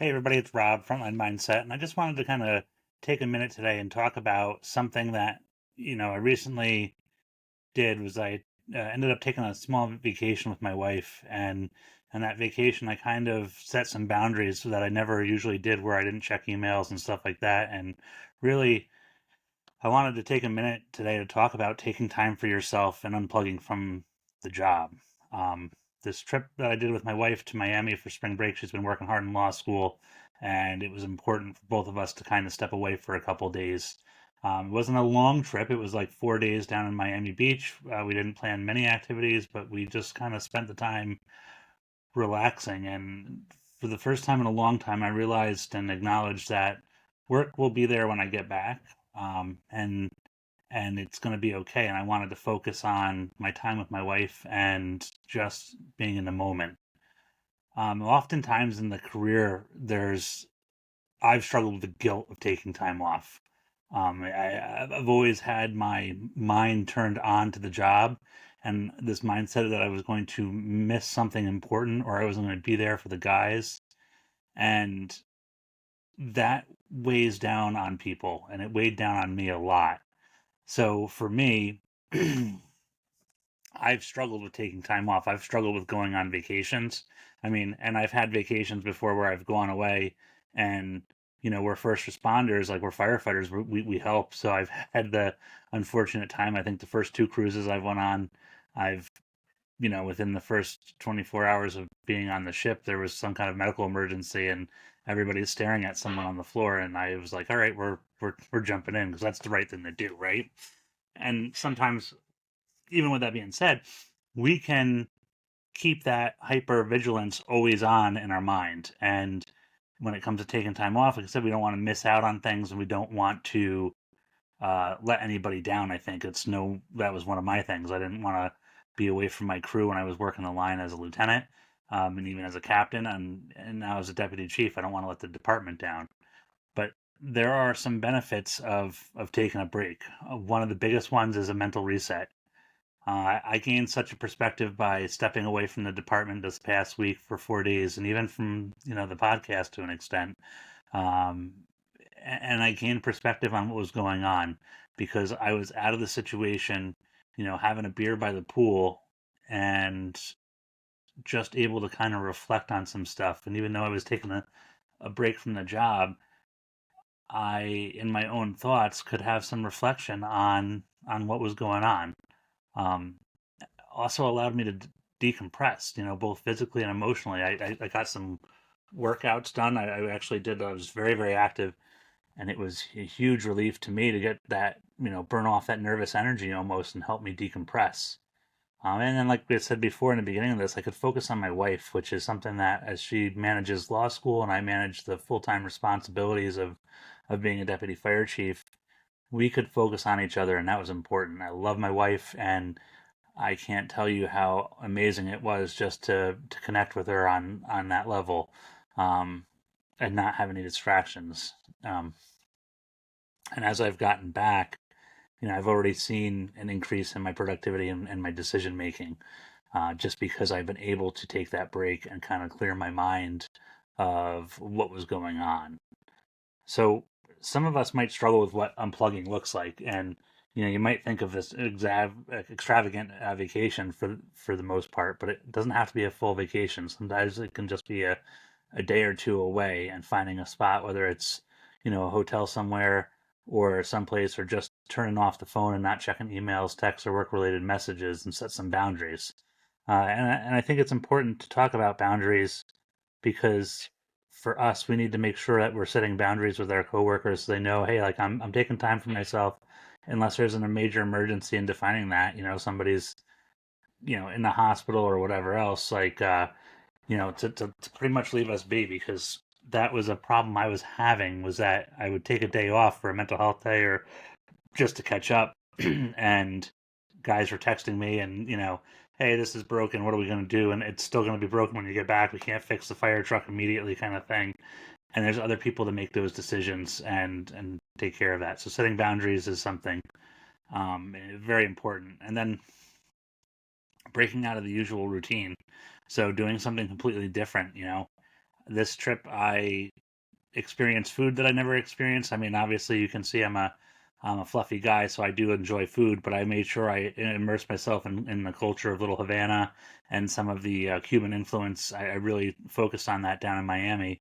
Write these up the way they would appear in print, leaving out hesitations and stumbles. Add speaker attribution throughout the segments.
Speaker 1: Hey everybody, it's Rob, Frontline Mindset, and I just wanted to kind of take a minute today and talk about something that, I recently did was I ended up taking a small vacation with my wife, and that vacation I kind of set some boundaries so that I never usually did, where I didn't check emails and stuff like that. And really, I wanted to take a minute today to talk about taking time for yourself and unplugging from the job. This trip that I did with my wife to Miami for spring break, she's been working hard in law school, and it was important for both of us to kind of step away for a couple days. It wasn't a long trip, it was like 4 days down in Miami Beach. We didn't plan many activities, but we just kind of spent the time relaxing. And for the first time in a long time, I realized and acknowledged that work will be there when I get back. And it's going to be okay. And I wanted to focus on my time with my wife and just being in the moment. Oftentimes in the career, I've struggled with the guilt of taking time off. I've always had my mind turned on to the job and this mindset that I was going to miss something important or I wasn't going to be there for the guys. And that weighs down on people, and it weighed down on me a lot. So for me, I've struggled with taking time off. I've struggled with going on vacations. I mean, and I've had vacations before where I've gone away and, we're first responders, like we're firefighters, we help. So I've had the unfortunate time. I think the first two cruises I've went on, I've, within the first 24 hours of being on the ship, there was some kind of medical emergency and everybody's staring at someone on the floor. And I was like, all right, we're jumping in because that's the right thing to do. Right. And sometimes, even with that being said, we can keep that hyper vigilance always on in our mind. And when it comes to taking time off, like I said, we don't want to miss out on things and we don't want to let anybody down. I think that was one of my things. I didn't want to be away from my crew when I was working the line as a lieutenant, and even as a captain, and now as a deputy chief. I don't want to let the department down. But there are some benefits of taking a break. One of the biggest ones is a mental reset. I gained such a perspective by stepping away from the department this past week for 4 days, and even from the podcast to an extent. Um, and I gained perspective on what was going on because I was out of the situation, having a beer by the pool, and just able to kind of reflect on some stuff. And even though I was taking a break from the job, I, in my own thoughts, could have some reflection on what was going on. Um, Also allowed me to decompress, both physically and emotionally. I got some workouts done. I actually did. I was very, very active, and it was a huge relief to me to get that, burn off that nervous energy almost and help me decompress. And then, like we said before in the beginning of this, I could focus on my wife, which is something that, as she manages law school and I manage the full time responsibilities of being a deputy fire chief, we could focus on each other, and that was important. I love my wife, and I can't tell you how amazing it was just to connect with her on that level, um, and not have any distractions. Um, and as I've gotten back, I've already seen an increase in my productivity and my decision making, just because I've been able to take that break and kind of clear my mind of what was going on. So some of us might struggle with what unplugging looks like, and you might think of this extravagant vacation for the most part, but it doesn't have to be a full vacation. Sometimes it can just be a day or two away and finding a spot, whether it's a hotel somewhere or someplace, or just turning off the phone and not checking emails, texts, or work related messages, and set some boundaries. And I think it's important to talk about boundaries because for us, we need to make sure that we're setting boundaries with our coworkers so they know, hey, like I'm taking time for myself, unless there's a major emergency in defining that. Somebody's in the hospital or whatever else, like to pretty much leave us be, because that was a problem I was having, was that I would take a day off for a mental health day or just to catch up, and guys were texting me and hey, this is broken, what are we going to do? And it's still going to be broken when you get back. We can't fix the fire truck immediately, kind of thing. And there's other people to make those decisions and take care of that. So setting boundaries is something very important. And then breaking out of the usual routine, so doing something completely different. This trip, I experience food that I never experienced. I mean, obviously, you can see I'm a fluffy guy, so I do enjoy food. But I made sure I immersed myself in the culture of Little Havana and some of the Cuban influence. I really focused on that down in Miami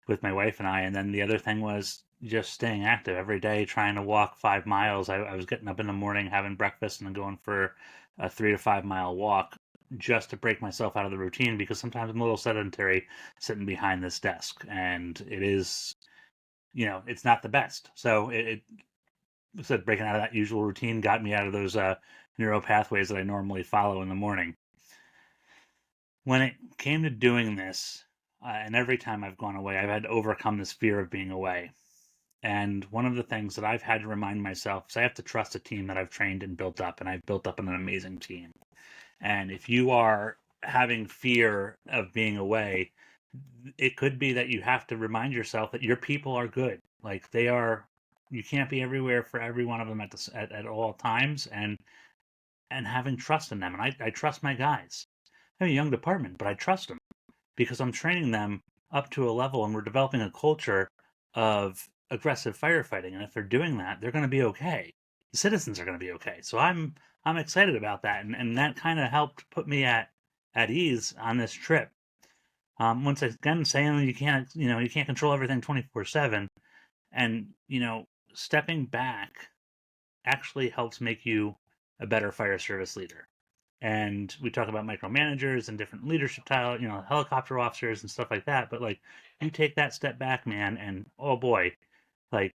Speaker 1: with my wife and I. And then the other thing was just staying active every day, trying to walk 5 miles. I was getting up in the morning, having breakfast, and then going for a 3 to 5 mile walk just to break myself out of the routine because sometimes I'm a little sedentary sitting behind this desk and it is, it's not the best. So it said breaking out of that usual routine got me out of those neural pathways that I normally follow in the morning. When it came to doing this, and every time I've gone away, I've had to overcome this fear of being away. And one of the things that I've had to remind myself is I have to trust a team that I've trained and built up, and I've built up an amazing team. And if you are having fear of being away, it could be that you have to remind yourself that your people are good. Like they are, you can't be everywhere for every one of them at all times, and having trust in them. And I trust my guys. I have a young department, but I trust them because I'm training them up to a level, and we're developing a culture of aggressive firefighting. And if they're doing that, they're going to be okay. The citizens are going to be okay. So I'm excited about that, and that kind of helped put me at ease on this trip. Once again, saying you can't control everything 24/7, and stepping back actually helps make you a better fire service leader. And we talk about micromanagers and different leadership style, helicopter officers and stuff like that. But like, you take that step back, man, and oh boy, like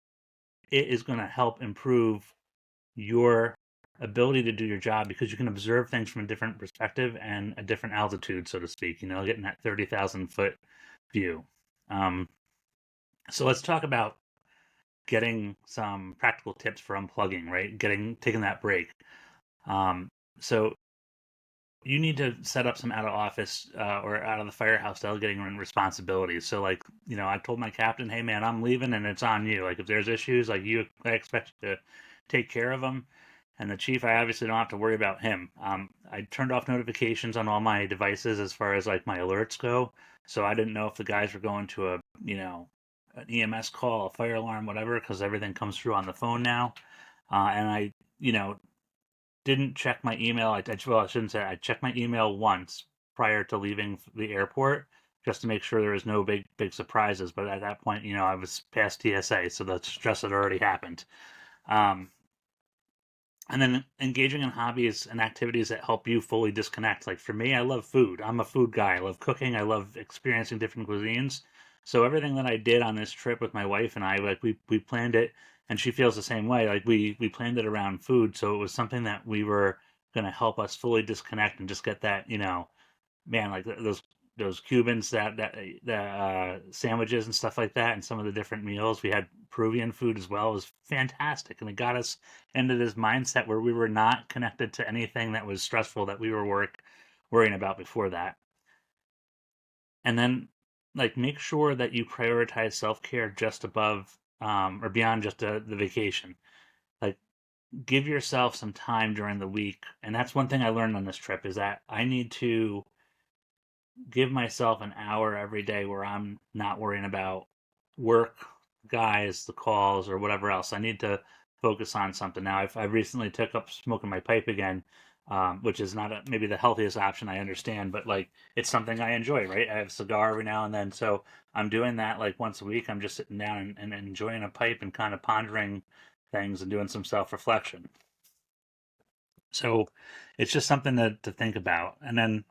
Speaker 1: it is going to help improve your ability to do your job because you can observe things from a different perspective and a different altitude, so to speak. Getting that 30,000 foot view. Um, so let's talk about getting some practical tips for unplugging, right? Taking that break. So you need to set up some out of office or out of the firehouse delegating responsibilities. So like, I told my captain, hey man, I'm leaving and it's on you. Like if there's issues, like I expect you to take care of them. And the chief, I obviously don't have to worry about him. I turned off notifications on all my devices as far as like my alerts go. So I didn't know if the guys were going to an EMS call, a fire alarm, whatever, because everything comes through on the phone now. And I, didn't check my email. Well, I shouldn't say I checked my email once prior to leaving the airport just to make sure there was no big surprises. But at that point, I was past TSA, so the stress had already happened. Um, and then engaging in hobbies and activities that help you fully disconnect. Like for me, I love food. I'm a food guy. I love cooking. I love experiencing different cuisines. So everything that I did on this trip with my wife and I, like we planned it, and she feels the same way. Like we planned it around food, so it was something that we were going to help us fully disconnect and just get that, man, like those Cubans that sandwiches and stuff like that, and some of the different meals. We had Peruvian food as well. It was fantastic, and it got us into this mindset where we were not connected to anything that was stressful that we were worrying about before that. And then, like, make sure that you prioritize self care just above or beyond just the vacation. Like, give yourself some time during the week, and that's one thing I learned on this trip is that I need to give myself an hour every day where I'm not worrying about work, guys, the calls, or whatever else. I need to focus on something. Now, I've recently took up smoking my pipe again, which is not maybe the healthiest option. I understand, but like it's something I enjoy, right? I have a cigar every now and then, so I'm doing that like once a week. I'm just sitting down and enjoying a pipe and kind of pondering things and doing some self reflection. So it's just something to think about. And then,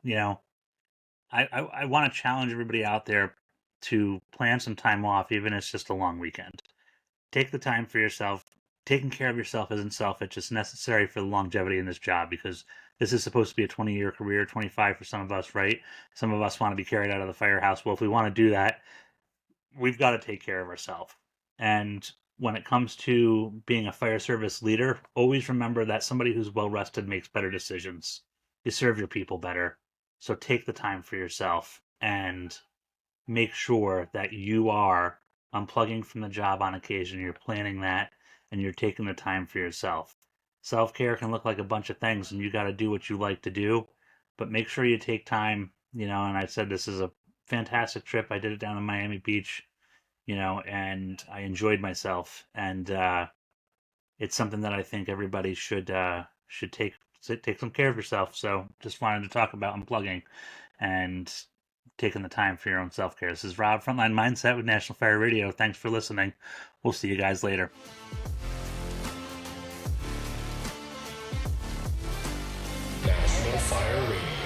Speaker 1: I want to challenge everybody out there to plan some time off, even if it's just a long weekend. Take the time for yourself. Taking care of yourself isn't selfish. It's necessary for the longevity in this job because this is supposed to be a 20-year career, 25 for some of us, right? Some of us want to be carried out of the firehouse. Well, if we want to do that, we've got to take care of ourselves. And when it comes to being a fire service leader, always remember that somebody who's well rested makes better decisions. You serve your people better. So take the time for yourself and make sure that you are unplugging from the job on occasion. You're planning that and you're taking the time for yourself. Self care can look like a bunch of things, and you got to do what you like to do, but make sure you take time. And I said this is fantastic trip. I did it down in Miami Beach, and I enjoyed myself. And it's something that I think everybody should take some care of yourself. So just wanted to talk about unplugging and taking the time for your own self care. This is Rob, Frontline Mindset with National Fire Radio. Thanks for listening. We'll see you guys later.
Speaker 2: National Fire Radio.